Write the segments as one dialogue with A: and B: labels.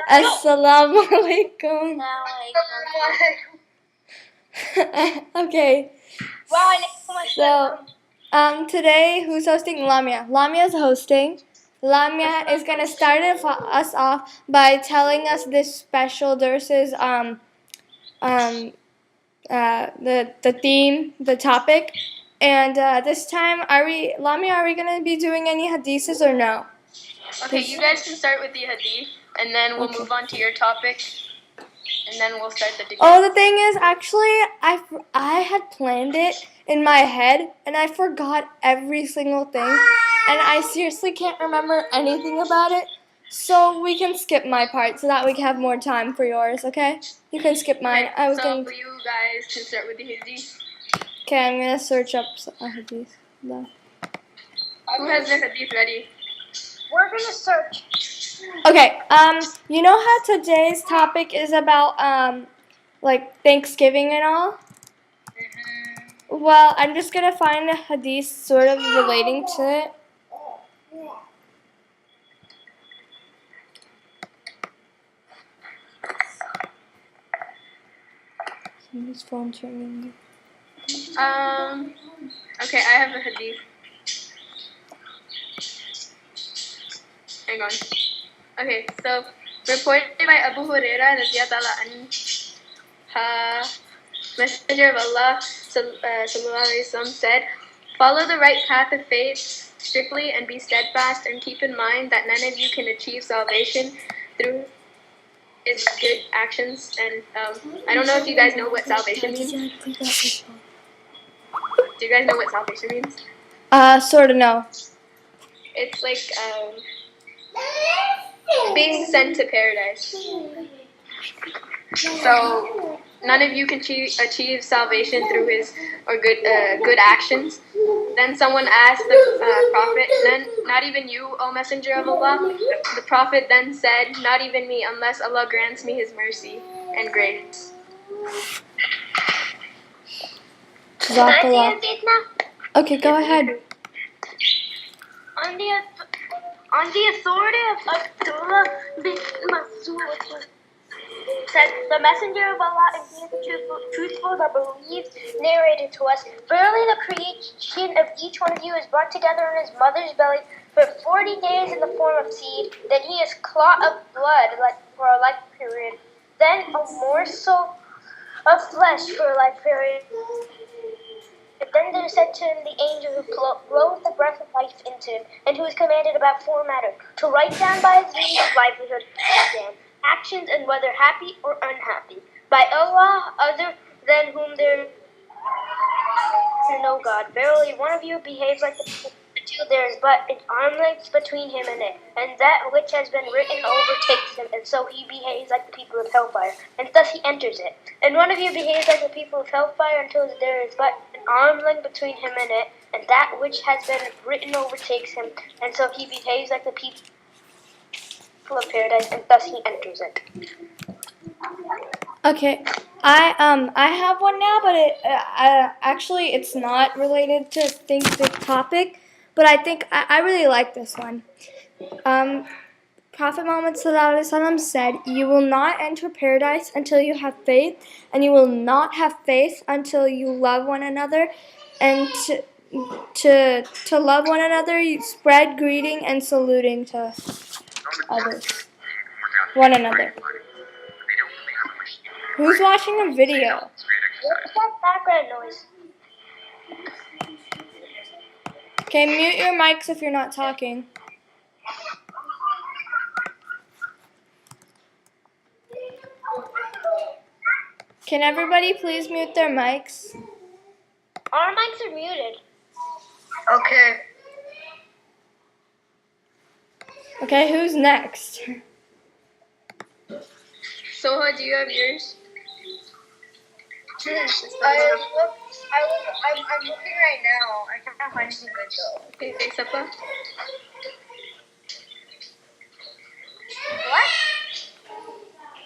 A: Assalamu alaikum. Okay. So, today, who's hosting? Lamia. Lamia's hosting. Lamia is gonna start us off by telling us this special verses, the theme, the topic, and this time, Lamia, are we gonna be doing any hadiths or no?
B: Okay, you guys can start with the hadith, and then we'll move on to your topic, and then we'll start the debate.
A: Oh, the thing is, actually, I had planned it in my head, and I forgot every single thing, and I seriously can't remember anything about it, so we can skip my part so that we can have more time for yours, okay? You can skip mine.
B: Okay, you guys can start with the hadith.
A: Okay, I'm going to search up a hadith. No.
B: Who has the hadith ready?
C: We're going to search.
A: Okay, you know how today's topic is about, like, Thanksgiving and all? Mm-hmm. Well, I'm just going to find a hadith sort of relating to it. Somebody's phone's ringing.
B: Okay, I have a hadith. Hang on. Okay, so reported by Abu Hurairah Messenger of Allah sallallahu alaihi wasallam said, "Follow the right path of faith strictly and be steadfast, and keep in mind that none of you can achieve salvation through his good actions." And I don't know if you guys know what salvation means. Do you guys know what salvation means?
A: Sort of no.
B: It's like being sent to paradise. So none of you can achieve salvation through his or good actions. Then someone asked the Prophet, "Then not even you, O Messenger of Allah?" The Prophet then said, "Not even me, unless Allah grants me His mercy and grace."
A: Okay, go ahead.
C: On the authority of Abdullah bin Mas'ud, said, "The Messenger of Allah and he is truthful that believes, narrated to us, verily the creation of each one of you is brought together in his mother's belly for 40 days in the form of seed. Then he is clot of blood for a life period. Then a morsel of flesh for a life period. Then there said to him the angel who blows the breath of life into him, and who is commanded about 4 matters: to write down by his means of livelihood, actions, and whether happy or unhappy. By Allah, other than whom there is no God. Verily, one of you behaves like the people until there is but an arm length between him and it, and that which has been written overtakes him, and so he behaves like the people of hellfire, and thus he enters it. And one of you behaves like the people of hellfire until there is but an arm length between him and it, and that which has been written overtakes him, and so he behaves like the people of paradise, and thus he enters it."
A: Okay, I have one now, but actually it's not related to the topic, but I think I really like this one. Prophet Muhammad ﷺ said, "You will not enter paradise until you have faith, and you will not have faith until you love one another, and to love one another, you spread greeting and saluting to others, one another." Who's watching a video?
C: What's that background noise?
A: Okay, mute your mics if you're not talking. Can everybody please mute their mics?
C: Our mics are muted.
B: Okay.
A: Okay, who's next?
B: Soha, do you have yours?
D: I'm looking right now. I can't find anything good though.
B: Okay, Safa.
C: What?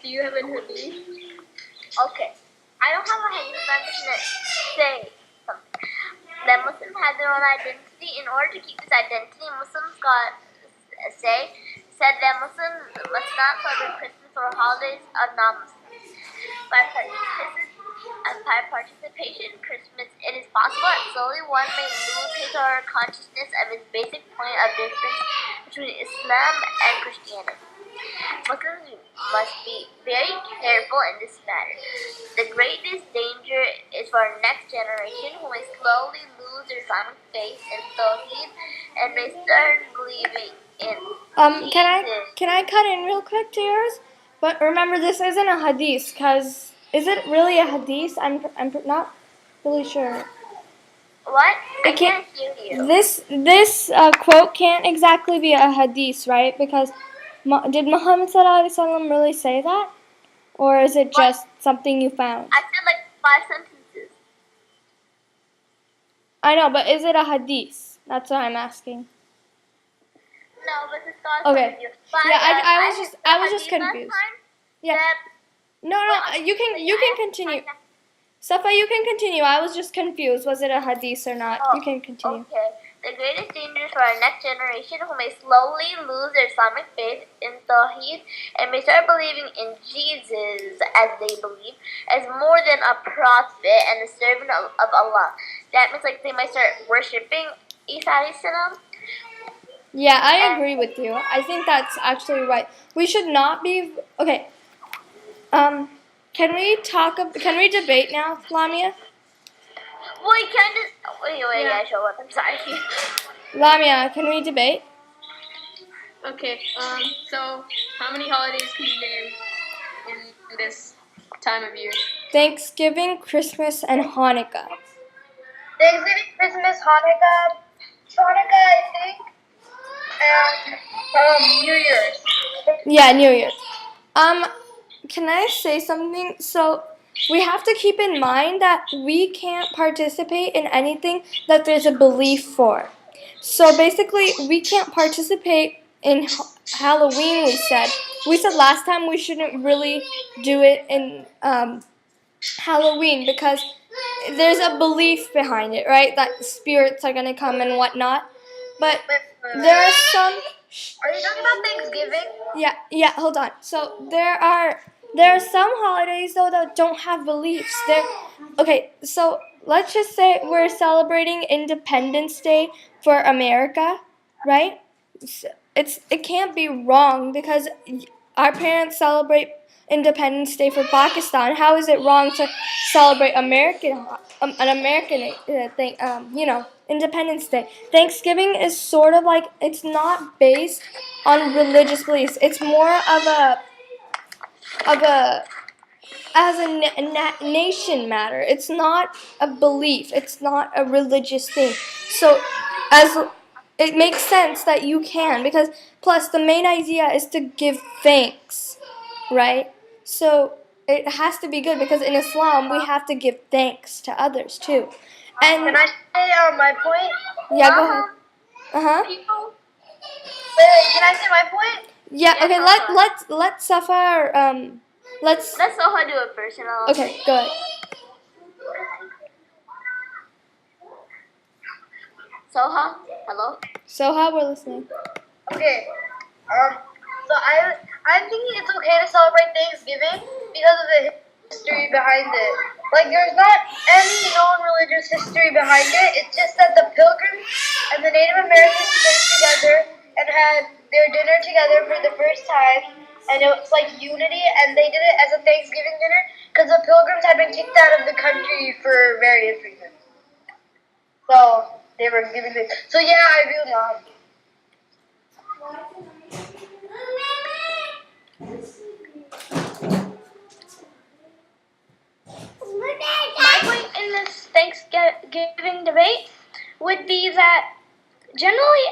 B: Do you have a hadith?
C: Okay. I don't have a hadith, but I'm just going to say something. That Muslims have their own identity. In order to keep this identity, Muslims say said that Muslims must not celebrate Christmas or holidays of non-Muslims. By participation in Christmas, it is possible that slowly one may lose his or her consciousness of his basic point of difference between Islam and Christianity. Muslims must be very careful in this matter. The greatest danger is for our next generation, who may slowly lose their Islamic faith in Tawheed and may start believing in
A: Can I cut in real quick to yours? But remember, this isn't a hadith, because is it really a hadith? I'm not really sure.
C: What? I
A: It can't-
C: can't hear you.
A: This quote can't exactly be a hadith, right? Because did Muhammad ﷺ really say that? Or is it just something you found?
C: I said like 5 sentences.
A: I know, but is it a hadith? That's what I'm asking.
C: No, but it's not
A: Okay.
C: something you. But,
A: Yeah, I was
C: heard
A: just-
C: the
A: I was just
C: hadith last
A: confused.
C: time
A: Yeah.
C: that-
A: No, you can continue. Safa, you can continue. I was just confused. Was it a hadith or not? You can continue.
C: Okay. The greatest danger for our next generation, who may slowly lose their Islamic faith in Tawheed and may start believing in Jesus, as they believe, as more than a prophet and a servant of Allah. That means like they might start worshipping Isa alayhi salam.
A: Yeah, I agree with you. I think that's actually right. We should not be okay. Can we debate now, Lamia?
C: Wait, can I just wait,
B: Yeah.
C: I show up. I'm sorry.
A: Lamia, can we debate?
B: Okay. So how many holidays can you name in this time of year?
A: Thanksgiving, Christmas, and Hanukkah.
D: Thanksgiving, Christmas, Hanukkah, I think, and New Year's.
A: Yeah, New Year's. Can I say something? So we have to keep in mind that we can't participate in anything that there's a belief for. So basically, we can't participate in Halloween. We said last time we shouldn't really do it in Halloween because there's a belief behind it, right? That spirits are gonna come and whatnot. But there are some.
D: Are you talking about Thanksgiving?
A: Yeah, hold on. So there are some holidays though that don't have beliefs. Okay, so let's just say we're celebrating Independence Day for America, right? It can't be wrong because our parents celebrate Independence Day for Pakistan. How is it wrong to celebrate an American thing? Independence Day. Thanksgiving is sort of like it's not based on religious beliefs. It's more of a as a nation matter. It's not a belief. It's not a religious thing. So as it makes sense that you can because plus the main idea is to give thanks, right? So it has to be good because in Islam we have to give thanks to others too. And
D: Can I say my point?
A: yeah, go ahead.
C: People.
D: Wait, can I say my point?
A: Yeah.
C: Yeah,
A: Okay.
C: go ahead.
A: Let Safa. Let's.
C: Let Soha do it first, and I'll.
A: Okay. Go ahead.
C: Soha, hello.
A: Soha, we're listening.
D: Okay. So I'm thinking it's okay to celebrate Thanksgiving because of the history behind it. Like there's not any non-religious history behind it. It's just that the Pilgrims and the Native Americans came together and had their dinner together for the first time, and it was like unity. And they did it as a Thanksgiving dinner because the Pilgrims had been kicked out of the country for various reasons. So they were giving it. So yeah, I agree with Mom.
C: My point in this Thanksgiving debate would be that generally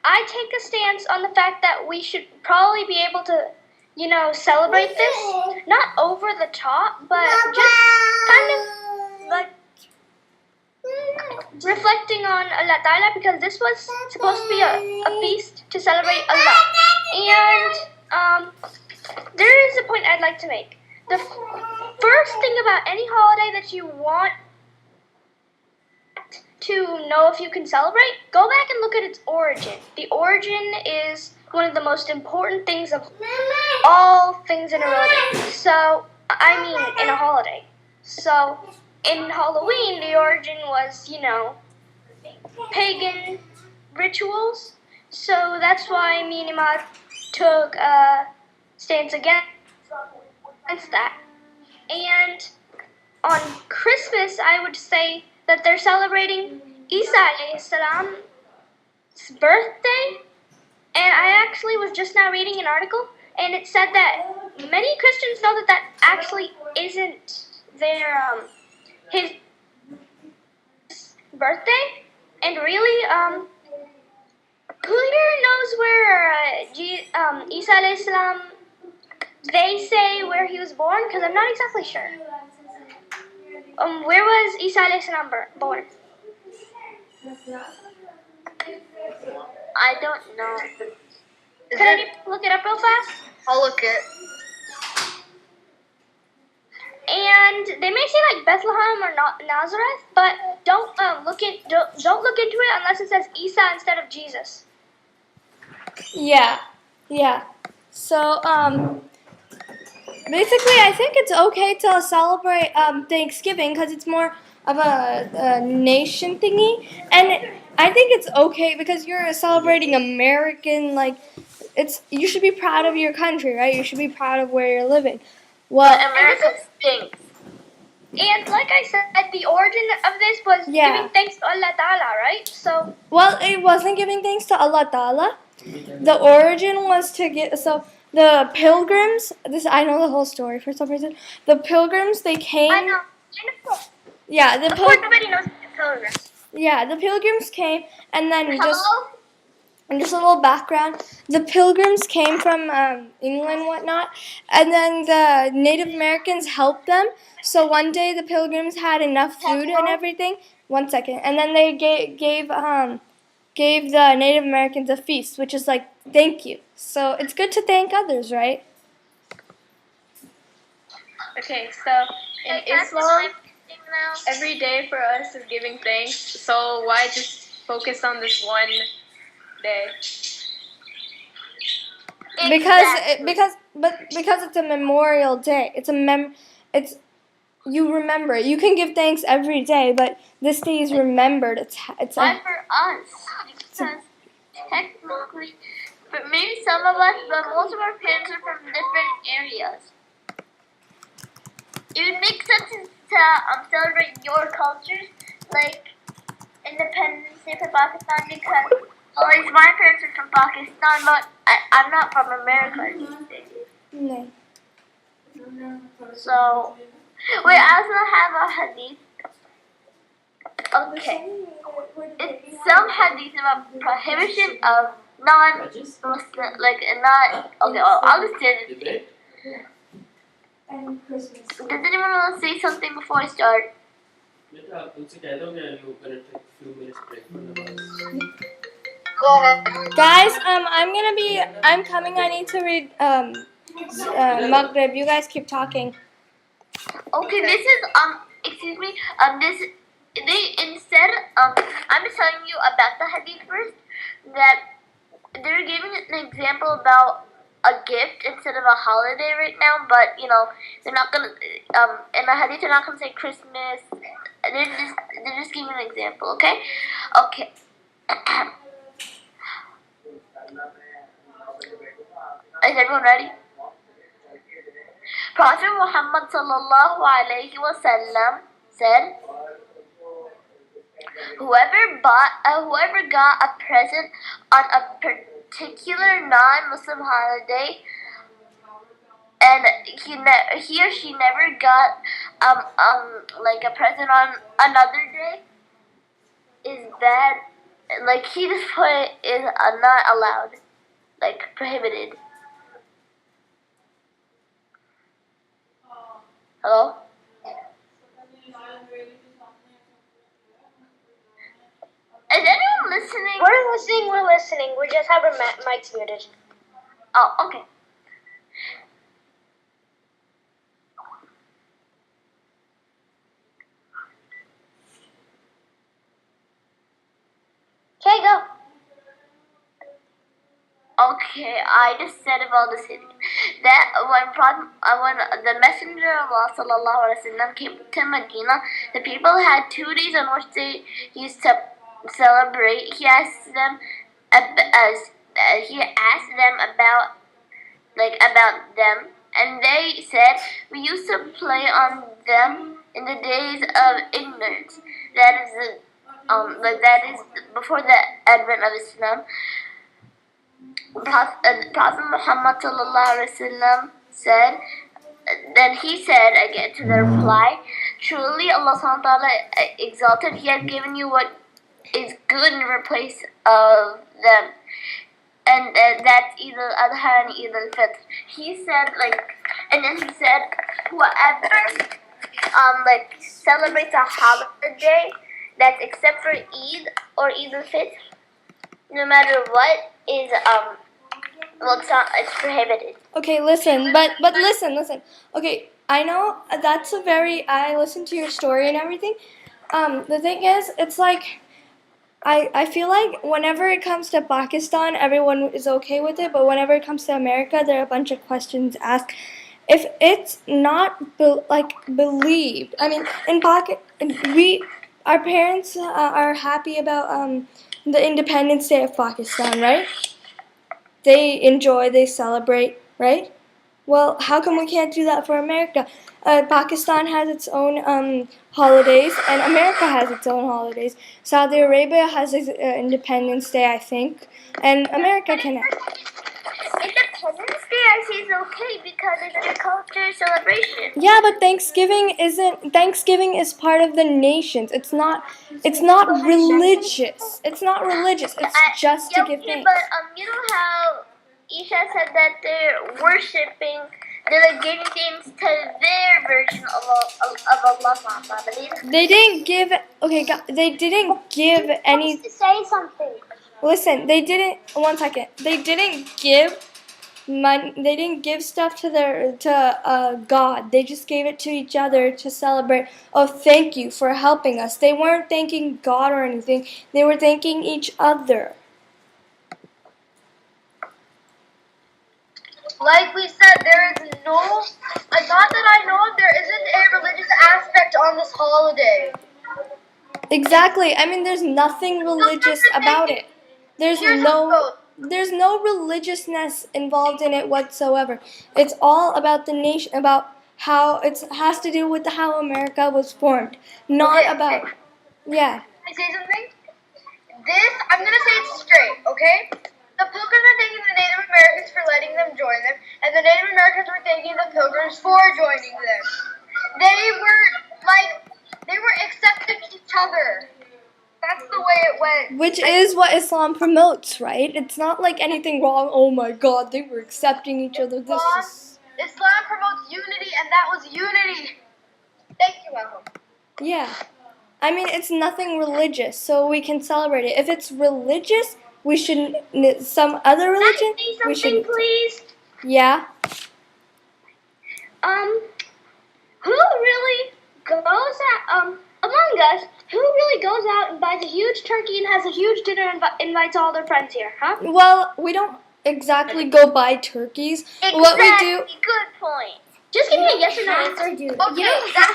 C: I take a stance on the fact that we should probably be able to, celebrate this, not over the top, but just kind of like reflecting on Allah Ta'ala because this was supposed to be a feast to celebrate Allah. And there is a point I'd like to make. The first thing about any holiday that you want to know if you can celebrate, go back and look at its origin. The origin is one of the most important things of all things in a religion. So, I mean, in a holiday. So, in Halloween, the origin was, pagan rituals. So that's why me and Imad took a stance against that. And on Christmas, I would say that they're celebrating Isa alayhi salam's birthday. And I actually was just now reading an article, and it said that many Christians know that actually isn't his birthday. And really, who here knows where Isa alayhi salam, they say where he was born? Because I'm not exactly sure. Where was Isa alayhi salam born? I don't know. Can I look it up real fast?
D: I'll look it.
C: And they may say like Bethlehem or Nazareth, but don't look into it unless it says Isa instead of Jesus.
A: Yeah. So, basically, I think it's okay to celebrate Thanksgiving because it's more of a nation thingy, and I think it's okay because you're celebrating American. Like, you should be proud of your country, right? You should be proud of where you're living. Well,
C: America stinks. And like I said, the origin of this was giving thanks to Allah Ta'ala, right? So.
A: Well, it wasn't giving thanks to Allah Ta'ala. The origin was to get the pilgrims. I know the whole story for some reason. The pilgrims, they came.
C: I know.
A: Yeah,
C: of course, everybody knows the pilgrims.
A: Yeah, the pilgrims came, and then just a little background. The pilgrims came from England and whatnot, and then the Native Americans helped them. So one day the pilgrims had enough food and everything. 1 second, and then they gave the Native Americans a feast, which is like thank you. So it's good to thank others, right?
B: Okay, so in Islam, every day for us is giving thanks. So why just focus on this one day?
A: Because it's a memorial day. You remember. You can give thanks every day, but this day is remembered.
C: Why for us? Because technically, but maybe some of us, but most of our parents are from different areas. It would make sense to celebrate your cultures, like Independence Day for Pakistan, because at least my parents are from Pakistan, but I'm not from America.
A: No.
C: So, wait, I also have a hadith. Okay. It's some hadith about prohibition of non-Muslim, like not. Okay, I'll just say it. Does anyone want to say something before I start?
D: Go ahead.
A: Guys, I'm coming. I need to read Maghrib. You guys keep talking.
C: Okay, this is excuse me, this instead I'm just telling you about the hadith first, that they're giving an example about a gift instead of a holiday right now, but they're not gonna in the hadith they're not gonna say Christmas. They're just giving an example, okay? Okay. Is everyone ready? Prophet Muhammad sallallahu alaihi wasallam said, whoever got a present on a particular non-Muslim holiday, and he or she never got like a present on another day, is bad. Like he just put is not allowed, like prohibited. Hello? Is anyone listening?
D: We're listening. We just have our mics muted.
C: Oh, okay.
D: Okay, go.
C: Okay. Okay, I just said about the city. That when the messenger of Allah sallallahu alaihi wasallam came to Medina, the people had 2 days on which they used to celebrate. He asked them about them, and they said, we used to play on them in the days of ignorance. That is before the advent of Islam. Prophet Muhammad sallallahu alaihi wasallam said. Then he said again to the reply, truly Allah subhanahu wa ta'ala exalted. He has given you what is good in replace of them. And that's Eid al-Adha and Eid al-Fitr. He said and then he said, whoever celebrates a holiday that's except for Eid or Eid al-Fitr, no matter what, is it's prohibited.
A: Okay, listen, but listen. Okay, I know that's I listened to your story and everything. The thing is, it's like, I feel like whenever it comes to Pakistan, everyone is okay with it, but whenever it comes to America, there are a bunch of questions asked. If it's not believed, I mean, our parents are happy about the Independence Day of Pakistan, right? They enjoy, they celebrate, right? Well, how come we can't do that for America? Pakistan has its own holidays, and America has its own holidays. Saudi Arabia has its Independence Day, I think, and America can.
C: Independence Day, I see, is okay because it's a culture celebration.
A: Yeah, but Thanksgiving is part of the nations. It's not religious. It's not religious. It's just to give thanks.
C: But you know how Isha said that they're worshiping, they're giving thanks to their version of Allah subhanahu wa ta'ala.
A: They didn't give. Okay, they didn't give any.
C: To say something.
A: Listen, they didn't. 1 second. They didn't give money. They didn't give stuff to God. They just gave it to each other to celebrate. Oh, thank you for helping us. They weren't thanking God or anything. They were thanking each other.
D: Like we said, there is not that I know of, there isn't a religious aspect on this holiday.
A: Exactly. I mean, there's nothing religious about it. There's no religiousness involved in it whatsoever. It's all about the nation, about how it has to do with how America was formed, not about. Yeah.
D: Can I say something? I'm gonna say it straight, okay? The Pilgrims were thanking the Native Americans for letting them join them, and the Native Americans were thanking the Pilgrims for joining them. They were accepting each other. That's the way it went.
A: Which is what Islam promotes, right? It's not like anything wrong. Oh my God, they were accepting each other.
D: Islam promotes unity, and that was unity. Thank you, Maahum.
A: Yeah. I mean, it's nothing religious, so we can celebrate it. If it's religious, we shouldn't. Some other religion,
C: Can I say something,
A: we shouldn't.
C: please?
A: Yeah.
C: Who really goes out, among us, who really goes out and buys a huge turkey and has a huge dinner and invites all their friends here, huh?
A: Well, we don't exactly go buy turkeys.
C: Exactly.
A: What we do.
C: Good point. Just give me a yes or no answer, dude.
D: Okay,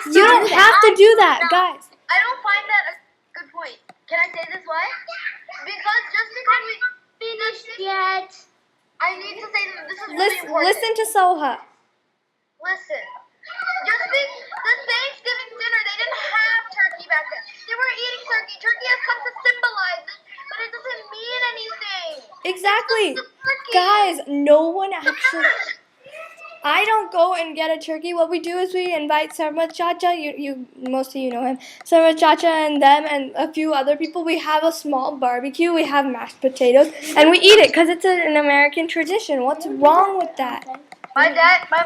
A: You don't have to do that, guys.
D: I don't find that a good point. Can I say this why? Because just because we
C: Finished yet?
D: I need to say that this is really important.
A: Listen to Soha.
D: Listen. Just the Thanksgiving dinner, they didn't have turkey back then. They were eating turkey. Turkey has come to symbolize it, but it doesn't mean anything.
A: Exactly.
D: It's just a turkey.
A: Guys, no one actually. I don't go and get a turkey. What we do is we invite Sarma Chacha. Most of you know him. Sarma Chacha and them and a few other people. We have a small barbecue. We have mashed potatoes, and we eat it because it's an American tradition. What's wrong with that?
D: My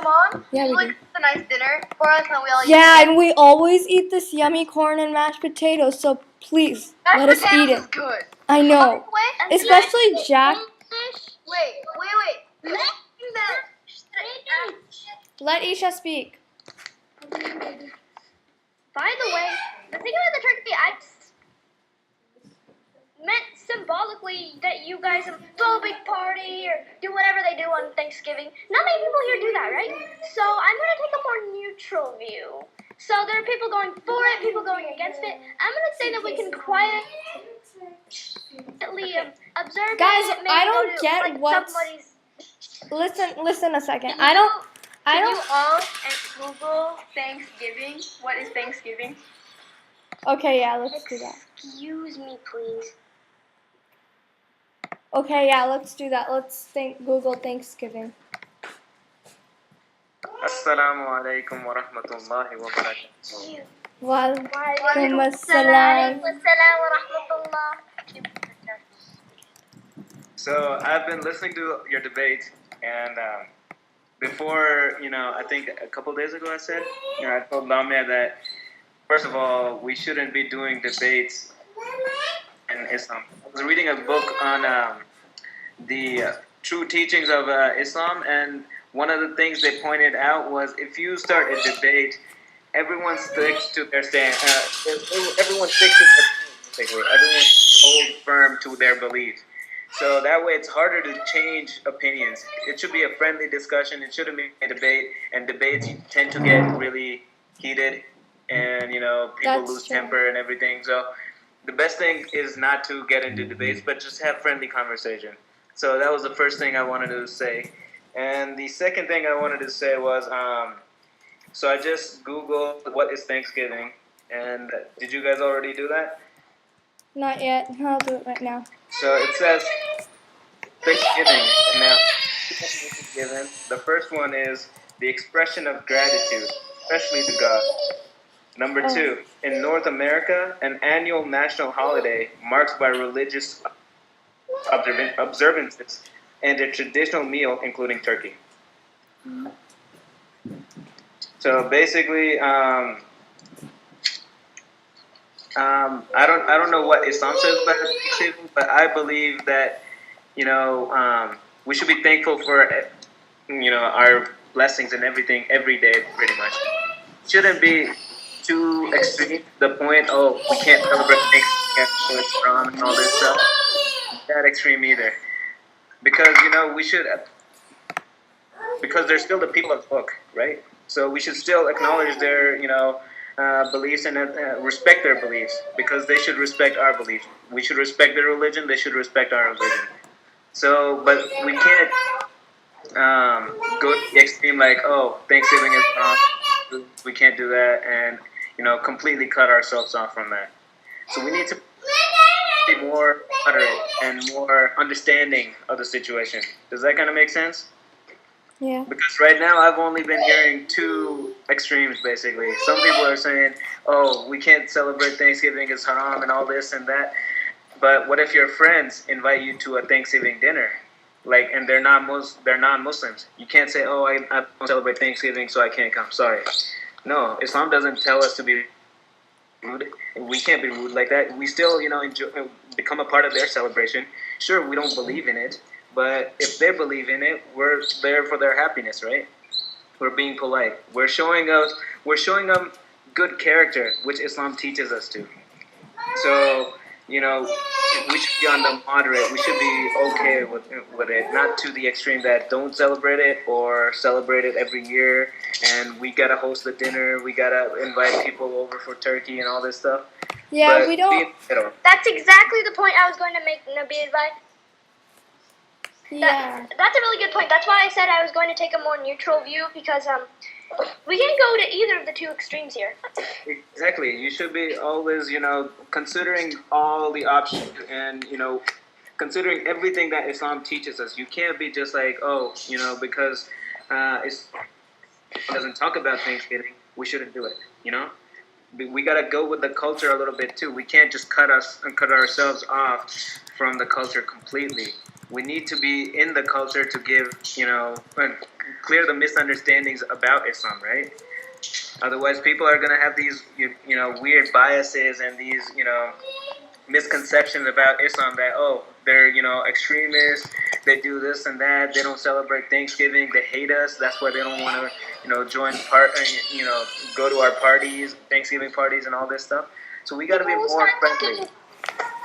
D: mom,
A: Yeah, we do.
D: cooks a nice dinner for us, and we all eat
A: Yeah,
D: it.
A: and we always eat this yummy corn and mashed potatoes. So please let us eat
D: Is
A: it.
D: good.
A: I know,
D: Wait,
A: especially Jack.
D: wait.
A: Let Isha speak.
C: By the way, the thing about the turkey, meant symbolically that you guys throw a big party or do whatever they do on Thanksgiving. Not many people here do that, right? So I'm going to take a more neutral view. So there are people going for it, people going against it. I'm going to say that we can quietly observe
A: Guys,
C: it.
A: I don't get
C: like
A: what's-
C: somebody's.
A: Listen a second.
B: Can
A: I
B: you
A: don't.
B: all Google Thanksgiving? What is Thanksgiving?
A: Okay, yeah, let's do that.
C: Excuse me, please.
A: Okay, yeah, let's do that. Let's Google Thanksgiving.
E: Assalamu alaikum wa rahmatullahi wa barakatuh.
A: Walaikum assalam.
E: So I've been listening to your debate, and before, I think a couple days ago I said, I told Lamia that, first of all, we shouldn't be doing debates in Islam. I was reading a book on the true teachings of Islam, and one of the things they pointed out was if you start a debate, everyone sticks to their stand. Everyone sticks to their point, basically. Everyone holds firm to their belief. So that way it's harder to change opinions. It should be a friendly discussion. It shouldn't be a debate. And debates tend to get really heated, and people
A: That's
E: lose
A: true.
E: temper and everything. So the best thing is not to get into debates, but just have friendly conversation. So that was the first thing I wanted to say. And the second thing I wanted to say was, so I just Googled what is Thanksgiving, and did you guys already do that?
A: Not yet. I'll do it right now.
E: So it says Thanksgiving. Now, Thanksgiving, the first one is the expression of gratitude, especially to God. Number two, in North America, an annual national holiday marked by religious observances and a traditional meal including turkey. So basically, I don't know what Islam says about Thanksgiving, but I believe that we should be thankful for our blessings and everything every day, pretty much. Shouldn't be too extreme to the point, we can't celebrate Thanksgiving, it's wrong and all this stuff. Not that extreme either, because we should, because they're still the people of the book, right? So we should still acknowledge their beliefs and respect their beliefs, because they should respect our beliefs. We should respect their religion. They should respect our religion. So, but we can't go to the extreme like, Thanksgiving is wrong. We can't do that, and completely cut ourselves off from that. So we need to be more moderate and more understanding of the situation. Does that kind of make sense?
A: Yeah.
E: Because right now I've only been hearing two extremes, basically. Some people are saying, we can't celebrate Thanksgiving, it's haram and all this and that. But what if your friends invite you to a Thanksgiving dinner? And they're non-Muslims. You can't say, I don't celebrate Thanksgiving, so I can't come. Sorry. No, Islam doesn't tell us to be rude. We can't be rude like that. We still, become a part of their celebration. Sure, we don't believe in it. But if they believe in it, we're there for their happiness, right? We're being polite. We're showing them good character, which Islam teaches us to. So, we should be on the moderate. We should be okay with it, not to the extreme that don't celebrate it or celebrate it every year. And we gotta host the dinner. We gotta invite people over for turkey and all this stuff.
A: Yeah,
E: but
A: we don't.
C: That's exactly the point I was going to make, Nabil.
A: Yeah.
C: That's a really good point. That's why I said I was going to take a more neutral view, because we can't go to either of the two extremes here.
E: Exactly. You should be always, considering all the options and, considering everything that Islam teaches us. You can't be just like, because Islam doesn't talk about Thanksgiving, we shouldn't do it, We got to go with the culture a little bit too. We can't just cut ourselves off from the culture completely. We need to be in the culture to give, clear the misunderstandings about Islam, right? Otherwise, people are going to have these, weird biases and these, misconceptions about Islam that, they're, extremists, they do this and that, they don't celebrate Thanksgiving, they hate us, that's why they don't want to, go to our parties, Thanksgiving parties and all this stuff. So we got to be more friendly.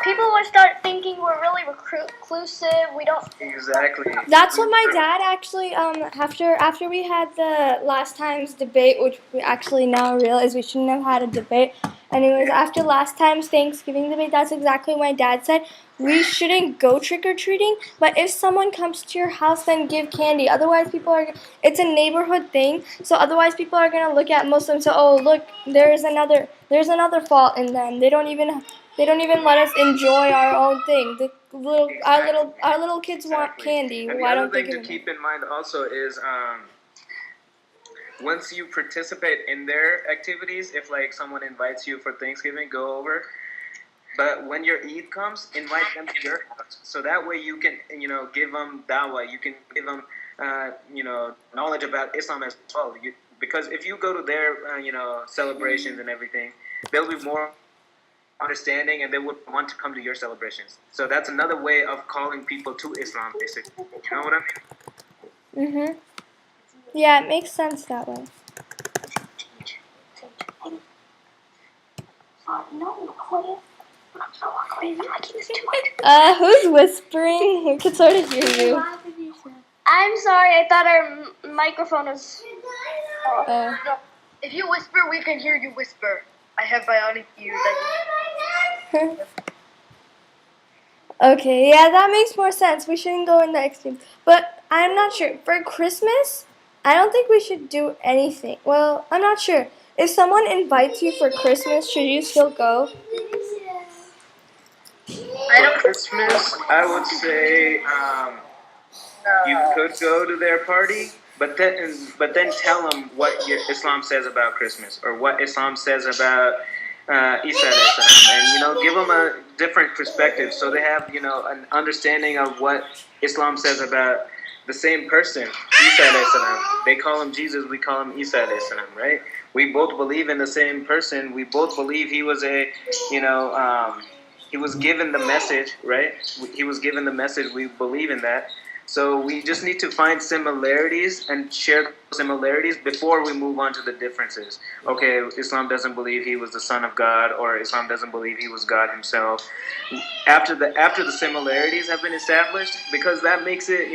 C: people will start thinking we're really reclusive. We don't.
E: Exactly.
A: That's what my dad actually after we had the last time's debate, which we actually now realize we shouldn't have had a debate. Anyways, after last time's Thanksgiving debate, that's exactly what my dad said. We shouldn't go trick or treating, but if someone comes to your house, then give candy. Otherwise, it's a neighborhood thing. So otherwise, people are gonna look at Muslims. So, oh look, there's another fault in them. They don't even let us enjoy our own thing. The our little kids want candy.
E: And
A: Why
E: the other
A: don't they
E: thing
A: give
E: to
A: them?
E: keep in mind also is once you participate in their activities, if like someone invites you for Thanksgiving, go over. But when your Eid comes, invite them to your house. So that way you can, give them dawah. You can give them, knowledge about Islam as well. Because if you go to their, celebrations and everything, they'll be more understanding and they would want to come to your celebrations. So that's another way of calling people to Islam, basically. You know what I mean?
A: Mhm. Yeah, it makes sense that way. Who's whispering? We can sort of hear you.
C: I'm sorry. I thought our microphone was.
A: Uh,
D: No, if you whisper, we can hear you whisper. I have bionic ears.
A: okay, yeah, that makes more sense. We shouldn't go in the extremes. But I'm not sure. For Christmas, I don't think we should do anything. Well, I'm not sure. If someone invites you for Christmas, should you still go?
E: For Christmas, I would say you could go to their party, but then tell them what your Islam says about Christmas or what Islam says about Isa alayhi salam, and give them a different perspective so they have an understanding of what Islam says about the same person, Isa alayhi salam. They call him Jesus, we call him Isa alayhi salam, right? We both believe in the same person. We both believe he was he was given the message, right? He was given the message. We believe in that. So we just need to find similarities and share similarities before we move on to the differences. Okay, Islam doesn't believe he was the son of God, or Islam doesn't believe he was God himself. After the similarities have been established, because that makes it,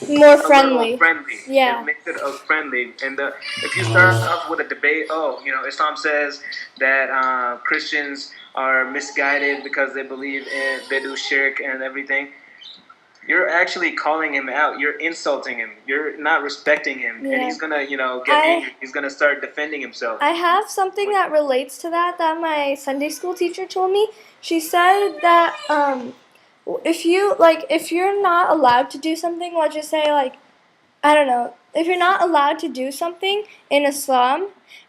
A: More
E: a
A: friendly.
E: little friendly.
A: Yeah.
E: It makes it friendly. And if you start off with a debate, Islam says that Christians are misguided because they believe they do shirk and everything. You're actually calling him out. You're insulting him. You're not respecting him.
A: Yeah.
E: And he's going to, get angry. He's going to start defending himself.
A: I have something that relates to that my Sunday school teacher told me. She said that if you're not allowed to do something, let's just say I don't know, if you're not allowed to do something in Islam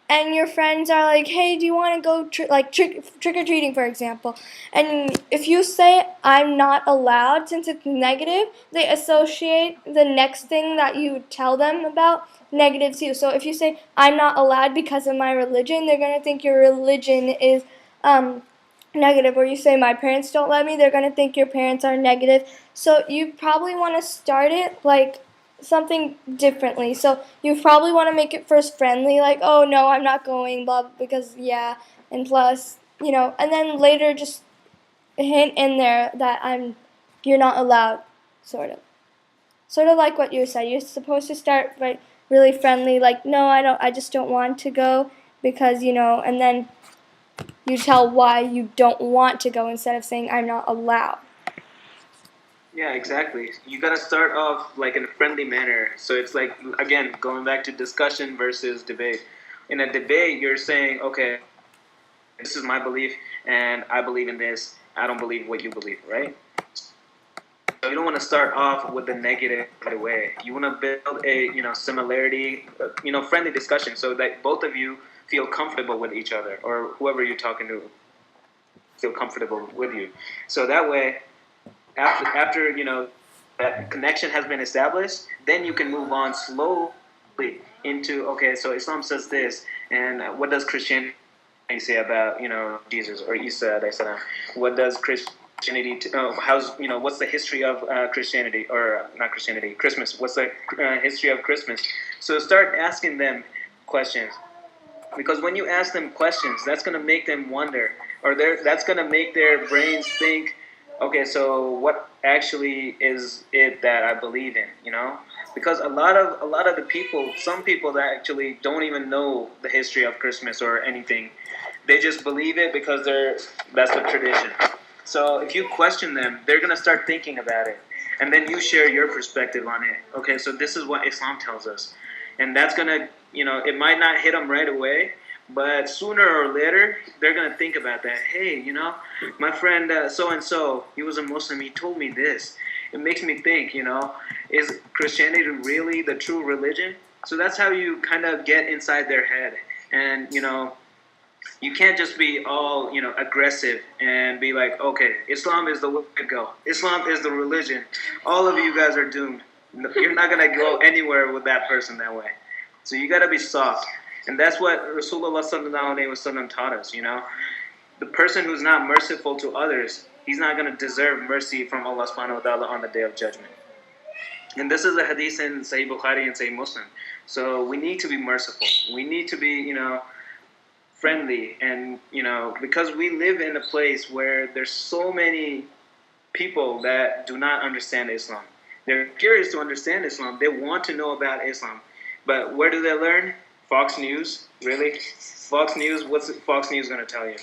A: and your friends are like, hey, do you want to go trick-or-treating, for example, and if you say I'm not allowed, since it's negative, they associate the next thing that you tell them about negative too. So if you say I'm not allowed because of my religion, they're going to think your religion is negative, or you say my parents don't let me, they're going to think your parents are negative. So you probably want to start it something differently. So you probably want to make it first friendly, like, oh no, I'm not going, blah, because yeah, and plus, and then later just hint in there that you're not allowed, sort of like what you said. You're supposed to start really friendly, like, no, I just don't want to go because, and then you tell why you don't want to go instead of saying I'm not allowed.
E: Yeah, exactly. You gotta start off in a friendly manner. So it's again, going back to discussion versus debate. In a debate, you're saying, okay, this is my belief, and I believe in this. I don't believe what you believe, right? So you don't want to start off with the negative right away. You want to build a similarity, friendly discussion, so that both of you feel comfortable with each other, or whoever you're talking to feel comfortable with you. So that way, after that connection has been established, then you can move on slowly into, okay, so Islam says this, and what does Christianity say about Jesus or Isa alayhi salam? What does Christianity what's the history of Christianity, or not Christianity, Christmas? What's the history of Christmas? So start asking them questions, because when you ask them questions, that's going to make them wonder, or that's gonna make their brains think, okay, so what actually is it that I believe in? Because a lot of the people, some people that actually don't even know the history of Christmas or anything, they just believe it because that's the tradition. So if you question them, they're gonna start thinking about it, and then you share your perspective on it. Okay, so this is what Islam tells us, and that's gonna, it might not hit them right away, but sooner or later they're gonna think about that. Hey, my friend so and so, he was a Muslim. He told me this. It makes me think. Is Christianity really the true religion? So that's how you kind of get inside their head, and you can't just be all aggressive and be like, okay, Islam is the way to go. Islam is the religion. All of you guys are doomed. You're not gonna go anywhere with that person that way. So you gotta be soft, and that's what Rasulullah sallallahu alaihi wasallam taught us. The person who's not merciful to others, he's not gonna deserve mercy from Allah subhanahu wa taala on the day of judgment. And this is a hadith in Sahih Bukhari and Sahih Muslim. So we need to be merciful. We need to be, friendly, and because we live in a place where there's so many people that do not understand Islam. They're curious to understand Islam. They want to know about Islam, but where do they learn? Fox News, really? Fox News. What's Fox News going to tell you?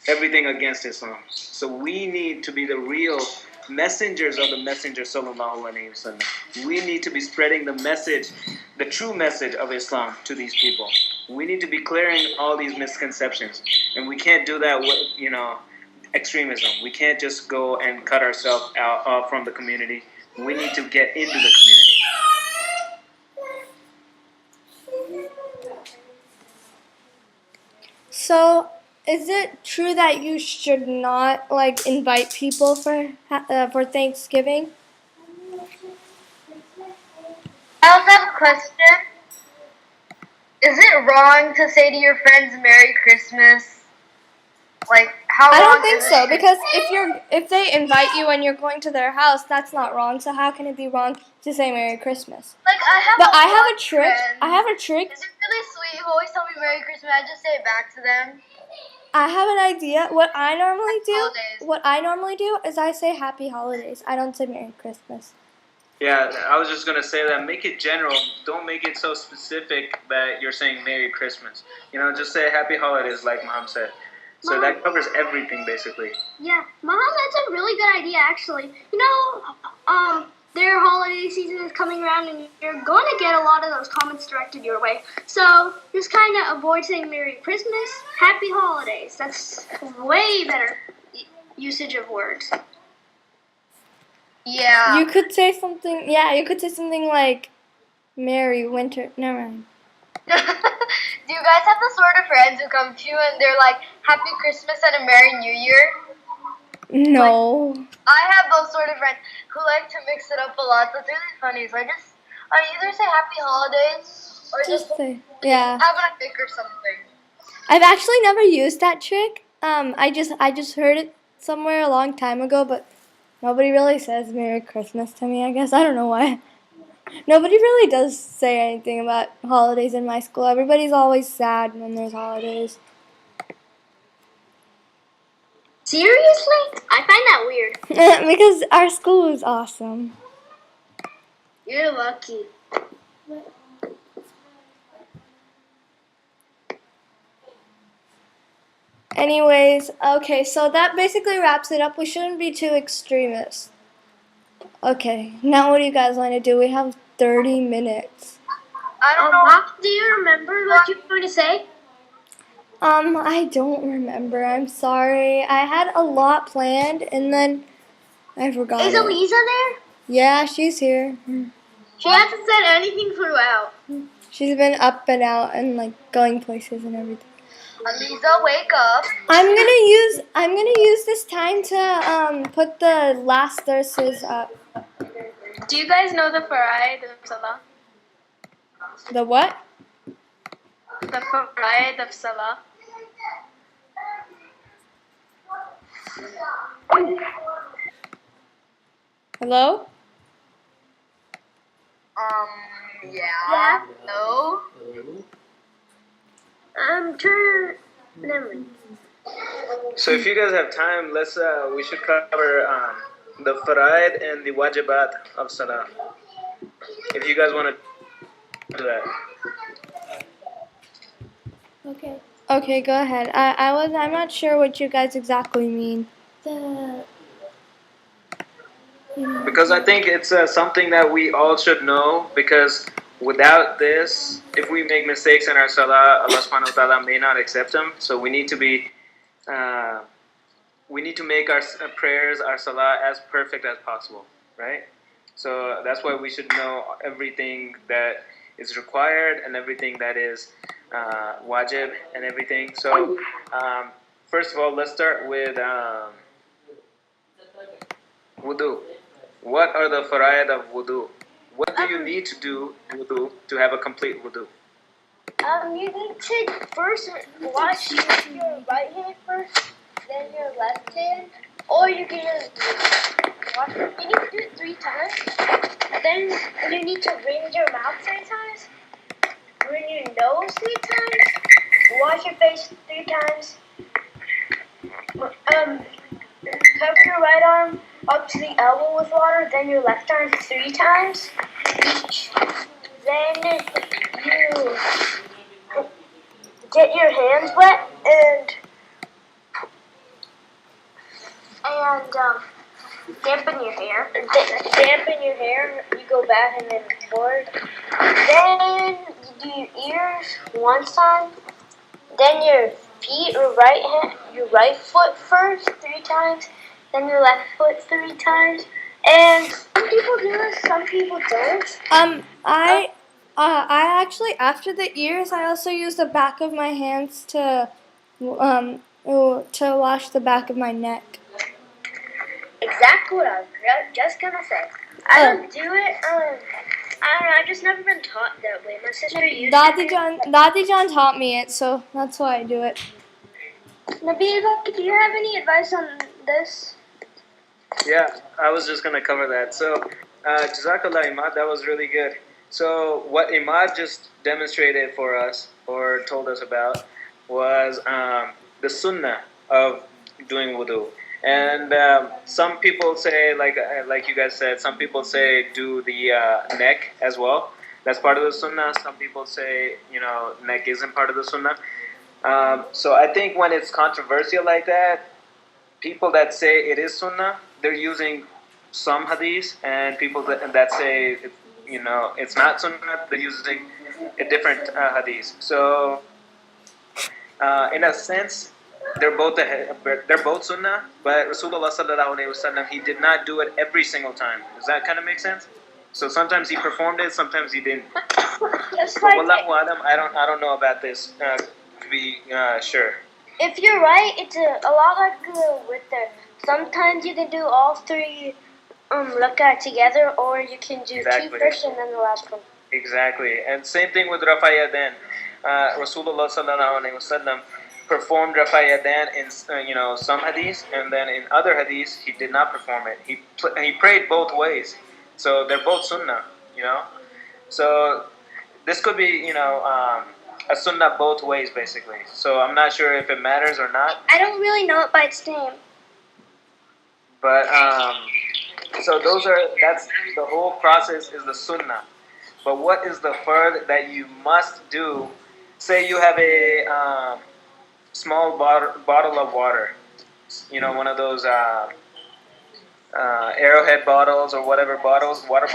E: Everything against Islam. So we need to be the real messengers of the Messenger sallallahu alaihi wasallam. We need to be spreading the message, the true message of Islam to these people. We need to be clearing all these misconceptions, and we can't do that with extremism. We can't just go and cut ourselves out from the community. We need to get into the community.
A: So, is it true that you should not invite people for Thanksgiving?
D: I also have a question. Is it wrong to say to your friends Merry Christmas? How
A: I
D: wrong
A: don't think
D: is
A: so,
D: it?
A: because if they invite you and you're going to their house, that's not wrong. So how can it be wrong to say Merry Christmas? But I have a trick. I have a trick.
D: Is it really sweet? You always tell me Merry Christmas. I just say it back to them.
A: I have an idea. What I
D: Holidays.
A: normally do is I say Happy Holidays. I don't say Merry Christmas.
E: Yeah, I was just gonna say that. Make it general. Don't make it so specific that you're saying Merry Christmas. Just say Happy Holidays, like Mom said. So that covers everything, basically.
C: Yeah, Mom, that's a really good idea, actually. Their holiday season is coming around, and you're going to get a lot of those comments directed your way. So just kind of avoid saying Merry Christmas, Happy Holidays. That's way better usage of words.
D: Yeah.
A: You could say something. Yeah, you could say something like Merry Winter. Never mind.
D: Do you guys have the sort of friends who come to you and they're like, Happy Christmas and a Merry New Year?
A: No.
D: I have those sort of friends who like to mix it up a lot. So it's really funny. So I either say Happy Holidays or just
A: say, yeah.
D: have a pick or something.
A: I've actually never used that trick. I just heard it somewhere a long time ago, but nobody really says Merry Christmas to me, I guess. I don't know why. Nobody really does say anything about holidays in my school. Everybody's always sad when there's holidays.
C: Seriously? I find that weird.
A: Because our school is awesome.
C: You're lucky.
A: Anyways, okay, so that basically wraps it up. We shouldn't be too extremist. Okay, now what do you guys want to do? We have 30 minutes.
D: I don't know.
C: Mom, do you remember what you were going to say?
A: I don't remember. I'm sorry. I had a lot planned, and then I forgot
C: Is
A: it.
C: Elisa there?
A: Yeah, she's here.
C: She hasn't said anything throughout.
A: She's been up and out and going places and everything.
D: Elisa, wake up.
A: I'm gonna use this time to put the last verses up.
B: Do you guys know the Faraid of Salah?
A: The what?
B: The Faraid of Salah.
A: Hello?
D: Yeah. No.
C: Never mind.
E: So if you guys have time, we should cover the faraid and the wajibat of salah. If you guys want to do that.
A: Okay. Okay, go ahead. I'm not sure what you guys exactly mean.
E: Because I think it's something that we all should know. Because without this, if we make mistakes in our salah, Allah subhanahu wa ta'ala may not accept them. So we need to make our prayers, our salah, as perfect as possible, right? So that's why we should know everything that is required and everything that is wajib and everything. So first of all, let's start with wudu. What are the faraid of wudu? What do you need to do wudu to have a complete wudu?
C: You need to first wash your right hand first, then your left hand, or you can just wash. You need to do it 3 times. Then you need to rinse your mouth 3 times, rinse your nose 3 times, wash your face 3 times. Cover your right arm up to the elbow with water, then your left arm 3 times each. Then you get your hands wet and dampen your hair. Dampen your hair. You go back and then forward. Then you do your ears 1 time. Then your feet, your right foot first 3 times. Then your left foot 3 times. And some people do this, some people don't.
A: I actually, after the ears, I also use the back of my hands to wash the back of my neck.
C: Exactly what I was just gonna say. I don't do it. I don't know. I've just never been taught that way. My sister used to.
A: Dadi John taught me it, so that's why I do it.
C: Nabila, do you have any advice on this?
E: Yeah, I was just going to cover that. So, Jazakallah Imad, that was really good. So, what Imad just demonstrated for us, or told us about, was the sunnah of doing wudu. And some people say, like you guys said, some people say do the neck as well. That's part of the sunnah. Some people say, neck isn't part of the sunnah. So I think when it's controversial like that, people that say it is sunnah, they're using some hadith, and people that say it's not sunnah, they're using a different hadith. So in a sense, they're both sunnah, but Rasulullah sallallahu alaihi wasallam, he did not do it every single time. Does that kind of make sense? So sometimes he performed it, sometimes he didn't.
C: Just
E: But
C: like
E: wallahu alam, I don't know about this to be sure.
C: if you're right, it's a lot like with the. Sometimes you can do all 3 rakat together, or you can do
E: Exactly.
C: 2 first and then the last one.
E: Exactly, and same thing with Rafa Yadan. Rasulullah sallallahu alaihi wasallam performed Rafa Yadan in some hadiths, and then in other hadiths he did not perform it. He prayed both ways, so they're both sunnah. So this could be a sunnah both ways basically. So I'm not sure if it matters or not.
C: I don't really know it by its name.
E: But so that's the whole process is the sunnah. But what is the fard that you must do? Say you have a small bottle of water, one of those Arrowhead bottles or whatever water bottles,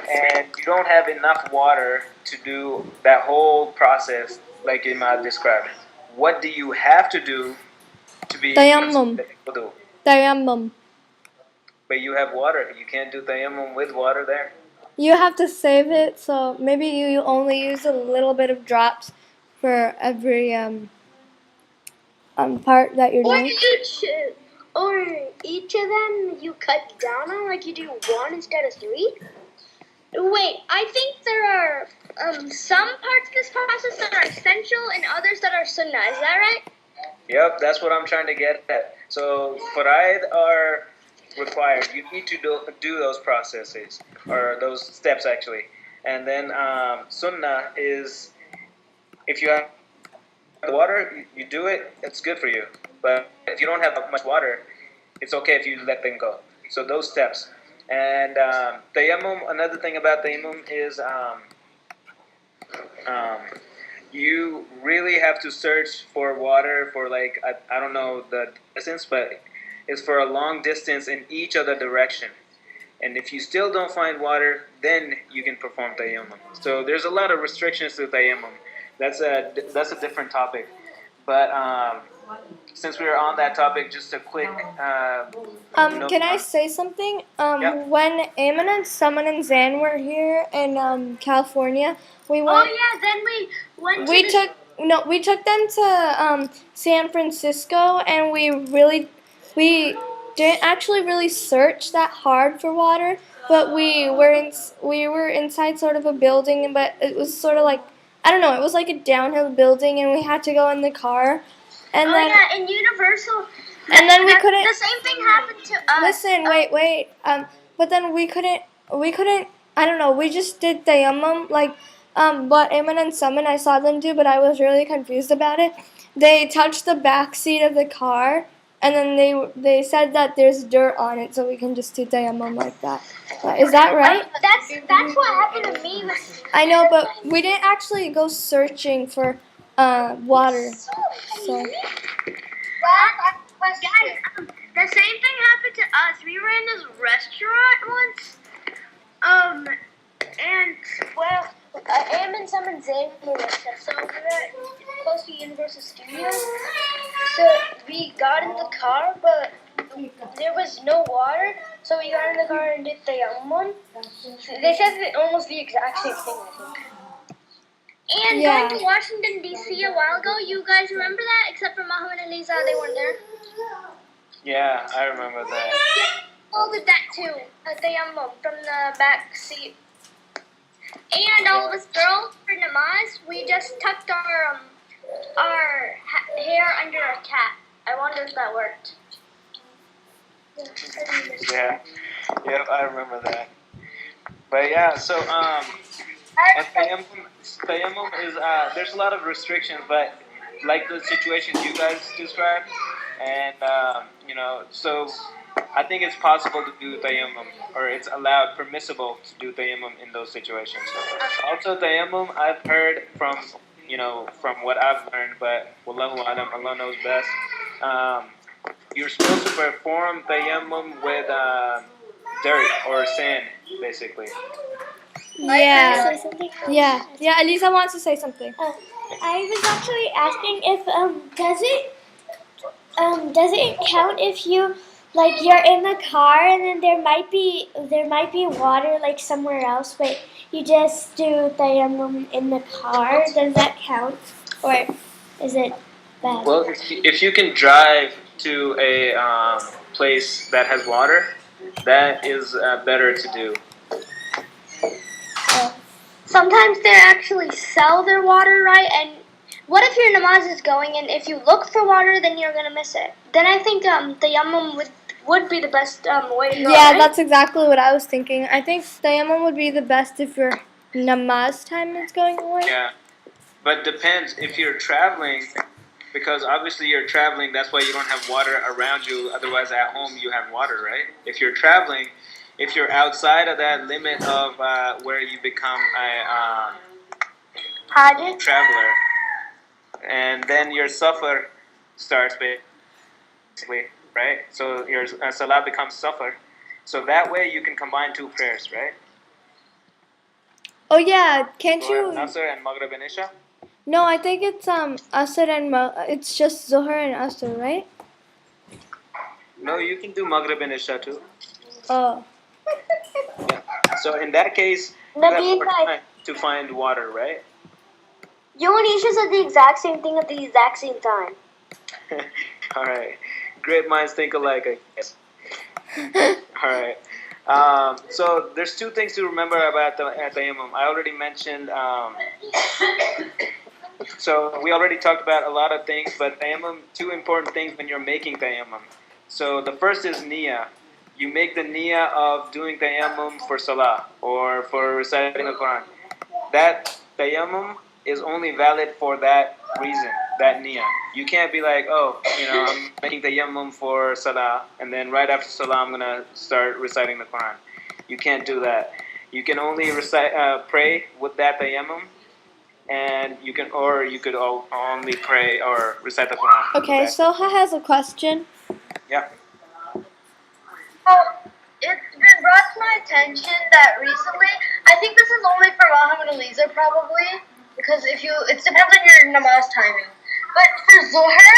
E: and you don't have enough water to do that whole process like Imad described. What do you have to do to be
A: Tayammum.
E: wudu?
A: Tayammum.
E: But you have water. You can't do tayammum with water there.
A: You have to save it, so maybe you only use a little bit of drops for every part that you're doing.
C: Or each of them you cut down on, like you do 1 instead of 3. Wait, I think there are some parts of this process that are essential and others that are sunnah. Is that right?
E: Yep, that's what I'm trying to get at. So faraid are required. You need to do those processes, or those steps actually. And then sunnah is if you have the water, you do it. It's good for you. But if you don't have much water, it's okay if you let them go. So those steps. And tayammum. Another thing about tayammum is um, you really have to search for water for like I don't know the distance, but it's for a long distance in each other direction. And if you still don't find water, then you can perform tayammum. So there's a lot of restrictions to tayammum. That's a different topic. But since we were on that topic, just a quick.
A: Can I say something?
E: Yeah.
A: When Eamon and Summon and Zan were here in California, we
C: Oh
A: went.
C: yeah, then we went to
A: We
C: the
A: took them to San Francisco, and we didn't actually really search that hard for water, but we were inside sort of a building, but it was sort of like, I don't know, it was like a downhill building, and we had to go in the car, and
C: Oh
A: then
C: yeah, in Universal.
A: and then we couldn't.
C: The same thing happened to us.
A: Listen, wait. But then we couldn't. I don't know. We just did tayammum like what Eamon and Summon I saw them do, but I was really confused about it. They touched the back seat of the car, and then they said that there's dirt on it, so we can just do tayammum like that. Is that right?
C: That's what happened to me.
A: I know, but we didn't actually go searching for water. So.
C: Guys, the same thing happened to us. We were in this restaurant once. And well, Am and Sam and Zane were with us. So we were close to Universal Studios. So we got in the car, but there was no water. So we got in the car and did the one. They said almost the exact same thing, I think. And
A: Yeah.
C: going to Washington, D.C. a while ago, you guys remember that? Except for Maahum and Lisa, they weren't there.
E: Yeah, I remember that.
C: All did that too. The from the back seat. And all of us girls for namaz, we just tucked our hair under a cap. I wonder if that worked.
E: Yeah, I remember that. But yeah, so and tayammum is there's a lot of restrictions, but like the situations you guys described, and so I think it's possible to do tayammum, or it's allowed, permissible to do tayammum in those situations. Also, tayammum, I've heard from what I've learned, but wallahu alam, Allah knows best. You're supposed to perform tayammum with dirt or sand, basically.
A: Yeah. Yeah. Elisa wants to say something.
F: I was actually asking if does it count if you like you're in the car and then there might be water like somewhere else, but you just do tayammum in the car? Does that count, or is it bad?
E: Well, if you can drive to a place that has water, that is better to do.
C: Sometimes they actually sell their water, right? And what if your namaz is going and if you look for water, then you're gonna miss it? Then I think tayammum would be the best way to go.
A: Yeah,
C: right?
A: that's exactly what I was thinking. I think tayammum would be the best if your namaz time is going away.
E: Yeah, but depends if you're traveling, because obviously you're traveling. That's why you don't have water around you. Otherwise, at home you have water, right? If you're traveling, if you're outside of that limit of where you become a traveler, and then your suffer starts basically, right? So your salah becomes suffer. So that way you can combine two prayers, right?
A: Oh yeah, can't you?
E: Nasr and Maghrib and Isha?
A: No, I think it's Asr and it's just Zuhr and Asr, right?
E: No, you can do Maghrib and Isha too.
A: Oh.
E: Yeah. So in that case, you have more time to find water, right?
C: You and Isha said the exact same thing at the exact same time.
E: All right. Great minds think alike, I guess. All right. So there's two things to remember about the tayammum. I already mentioned. So we already talked about a lot of things, but tayammum, two important things when you're making tayammum. So the first is niyyah. You make the niyyah of doing tayammum for salah or for reciting the Quran. That tayammum is only valid for that reason. that niyyah. You can't be like, oh, I'm making tayammum for salah, and then right after salah, I'm gonna start reciting the Quran. You can't do that. You can only pray with that tayammum, and you could only pray or recite the Quran.
A: Okay, Soha has a question.
E: Yeah.
D: It's been brought to my attention that recently, I think this is only for Maahum and Eliza probably, because it depends on your namaz timing. But for Zohar,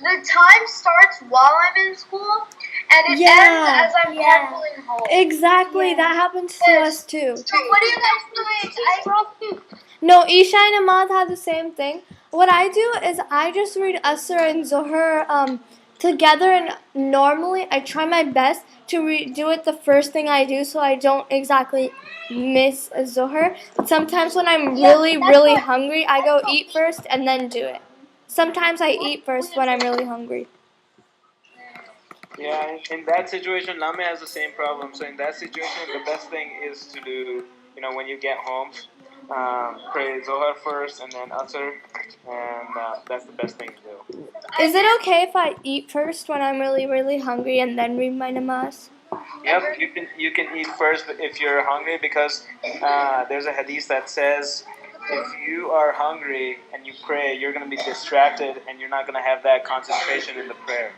D: the time starts while I'm in school, and it ends as I'm carpooling home.
A: Exactly, that happens to us too.
D: So what do you guys do?
A: No, Isha and Ahmad have the same thing. What I do is I just read Asr and Zohar together, and normally I try my best to do it the first thing I do so I don't exactly miss a Zohar. Sometimes when I'm really hungry, I go eat first and then do it. Sometimes I eat first when I'm really hungry.
E: Yeah, in that situation, Lame has the same problem. So in that situation, the best thing is to do, when you get home, pray Zohar first and then Asr, and that's the best thing to do.
A: Is it okay if I eat first when I'm really hungry and then read my namaz?
E: Yep, you can eat first if you're hungry, because there's a hadith that says if you are hungry and you pray, you're going to be distracted and you're not going to have that concentration in the prayer.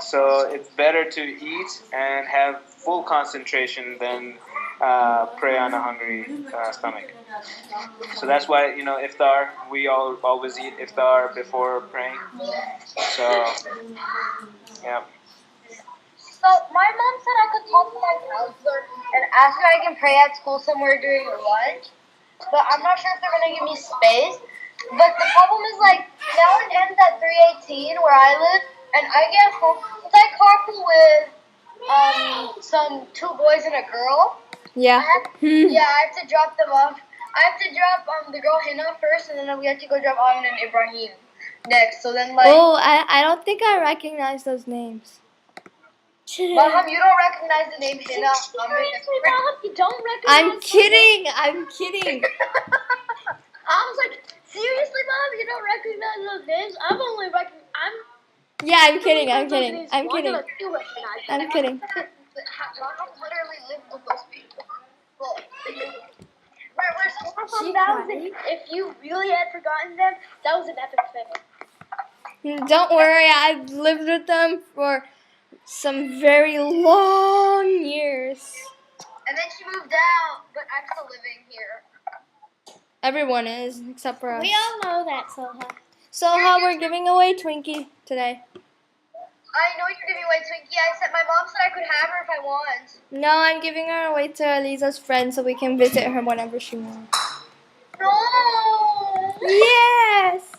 E: So it's better to eat and have full concentration than pray on a hungry stomach. So that's why, iftar, we always eat iftar before praying. So, yeah.
D: So my mom said I could talk to my counselor and ask her I can pray at school somewhere during lunch, but I'm not sure if they're gonna give me space. But the problem is now it ends at 3:18 where I live, and I get home. It's I carpool with some 2 boys and a girl.
A: Yeah.
D: I have to drop them off. I have to drop the girl Hina first, and then we have to go drop Amin and Ibrahim next. So then
A: Oh, I don't think I recognize those names.
D: Maahum, you don't recognize the name Hina.
C: Seriously, Maahum, you don't recognize
A: I'm kidding. I'm kidding.
C: I was like, seriously, Maahum, you don't recognize those names? I'm only
A: Yeah, I'm kidding. I'm kidding. I'm kidding. I'm kidding.
D: Maahum literally lived with those people. Well,
C: If you really had forgotten them, that was an epic thing.
A: Don't worry. I've lived with them for some very long years.
D: and then she moved out, but I'm still living here.
A: Everyone is, except for us.
F: We all know that, Soha.
A: Soha, we're giving away Twinkie today.
D: I know you're giving away Twinkie. I said my mom said I could have her if I want.
A: No, I'm giving her away to Eliza's friend so we can visit her whenever she wants.
D: No.
A: Yes.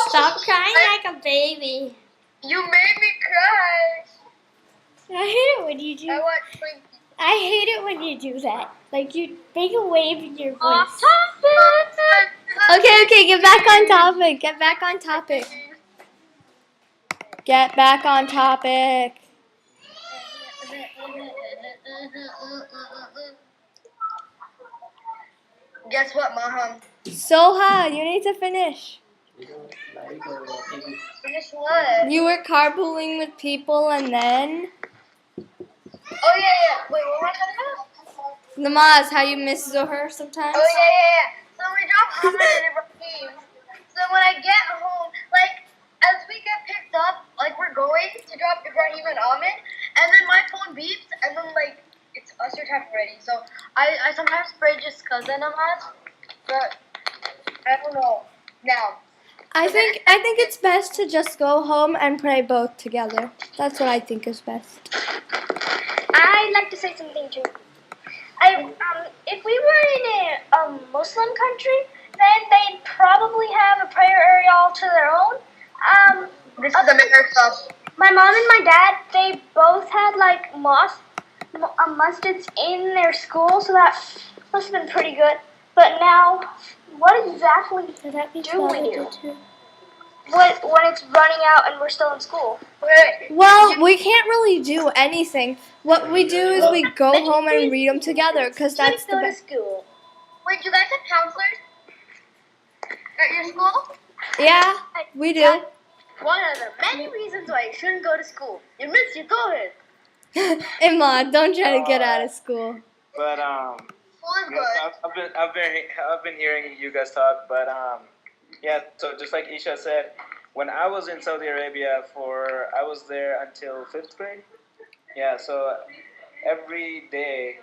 F: Stop crying like a baby.
D: You made me cry.
F: I hate it when you do.
D: I want Twinkie.
F: I hate it when you do that. Like you make a wave in your
C: Off
F: voice.
C: topic!
A: Okay, get back on topic. Get back on topic. Get back on topic.
D: Guess what, Maahum?
A: Soha, you need to finish.
D: Finish what?
A: You were carpooling with people and then
D: Oh yeah. Wait, what was I talking about?
A: Namaz, how you miss Zohar sometimes.
D: Oh yeah. So we drop Ahmed and Ibrahim. So when I get home, as we get picked up, we're going to drop Ibrahim and Ahmed, and then my phone beeps, and then it's usher time already. So I sometimes pray just cause of namaz, but I don't know now.
A: I think it's best to just go home and pray both together. That's what I think is best.
C: I'd like to say something too. If we were in a Muslim country, then they'd probably have a prayer area all to their own.
D: This is America.
C: My mom and my dad, they both had masjids in their school, so that must have been pretty good. But now, what exactly do we do? When it's running out and we're still in school?
A: Well, we can't really do anything. What we do is we go home and read them together because that's the best.
C: School.
D: Wait, you guys have counselors at your school?
A: Yeah, we do.
C: One of the many reasons why you shouldn't go to school. You miss your daughter.
A: Emma, don't try to get out of school.
E: But
D: School is
E: yes,
D: good.
E: I've been hearing you guys talk, but yeah. So just like Isha said, when I was in Saudi Arabia I was there until 5th grade. Yeah. So every day,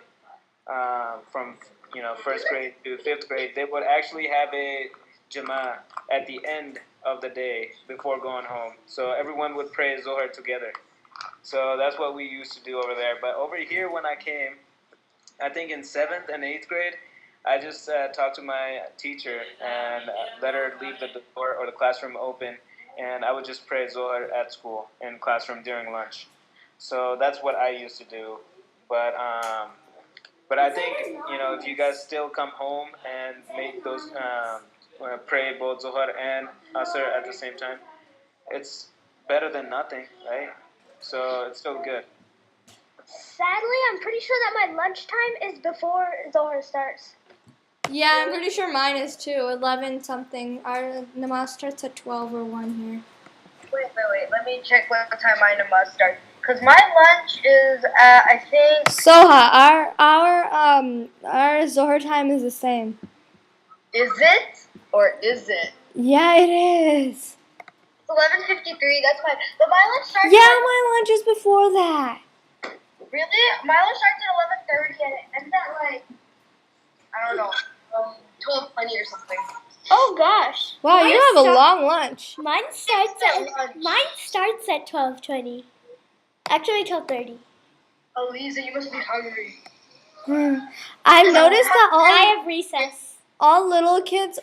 E: from 1st grade to 5th grade, they would actually have a Jama at the end of the day before going home. So everyone would pray Zohar together. So that's what we used to do over there. But over here, when I came, I think in 7th and 8th grade, I just talked to my teacher and let her leave the door or the classroom open, and I would just pray Zohar at school in classroom during lunch. So that's what I used to do. But I think if you guys still come home and make those pray both Zohar and Asr at the same time, it's better than nothing, right? So it's still good.
C: Sadly, I'm pretty sure that my lunchtime is before Zohar starts.
A: Yeah, I'm pretty sure mine is too. 11 something. Our namaz starts at 12 or 1 here.
D: Wait. Let me check what time my namaz starts. Cause my lunch is at, I think.
A: Soha, our Zohar time is the same.
D: Is it or is it?
A: Yeah, it is.
D: It's 11:53. That's fine. But my lunch starts.
A: Yeah, my lunch is before that.
D: Really? My lunch starts at 11:30 and it ends at like I don't know, 12:20 or something.
C: Oh gosh.
A: Wow, you have a long lunch.
F: Mine starts at 12:20. Actually, 12:30.
D: Oh, Lisa, you must be hungry.
A: I've noticed that
F: I have recess.
A: all little kids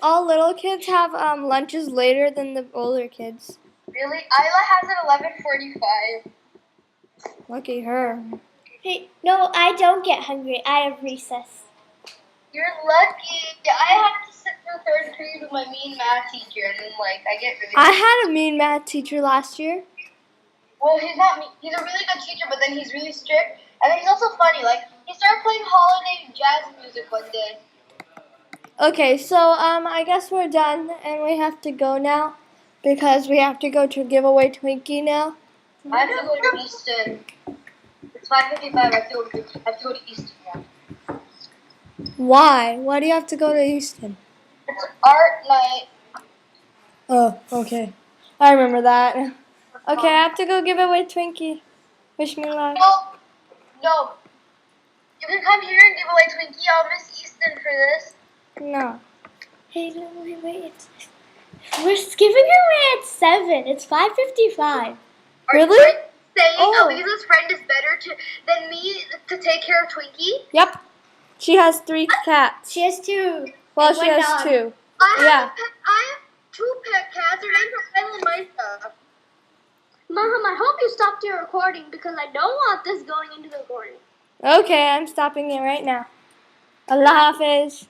A: have lunches later than the older kids.
D: Really? Isla has it 11:45.
A: Lucky her.
F: Hey, no, I don't get hungry. I have recess.
D: You're lucky. I have to sit through 3rd period with my mean math teacher, and then I get really.
A: I had a mean math teacher last year.
D: Well, he's not mean. He's a really good teacher, but then he's really strict, and then he's also funny. He started playing holiday jazz music one day.
A: Okay, so I guess we're done and we have to go now because we have to go to giveaway Twinkie now.
D: I have to go to Easton. It's 5:55. I have to go to Easton now.
A: Why? Why do you have to go to Houston?
D: It's art night.
A: Oh, okay. I remember that. Okay, I have to go give away Twinkie. Wish me luck.
D: No. You can come here and give away Twinkie. I'll miss Easton for this.
A: No.
F: Hey, no, wait. We're giving away at 7. It's 5:55.
A: Really?
D: Are you saying
A: Oh.
D: Elisa's friend is better than me to take care of Twinkie?
A: Yep. She has 3 cats.
F: She has 2.
A: Well,
F: and
A: she
F: one
A: has
F: dog.
A: 2.
D: I have 2 pet cats, and I'm for Isla and Misa.
C: Maahum, I hope you stopped your recording because I don't want this going into the recording.
A: Okay, I'm stopping it right now. Allah Hafiz.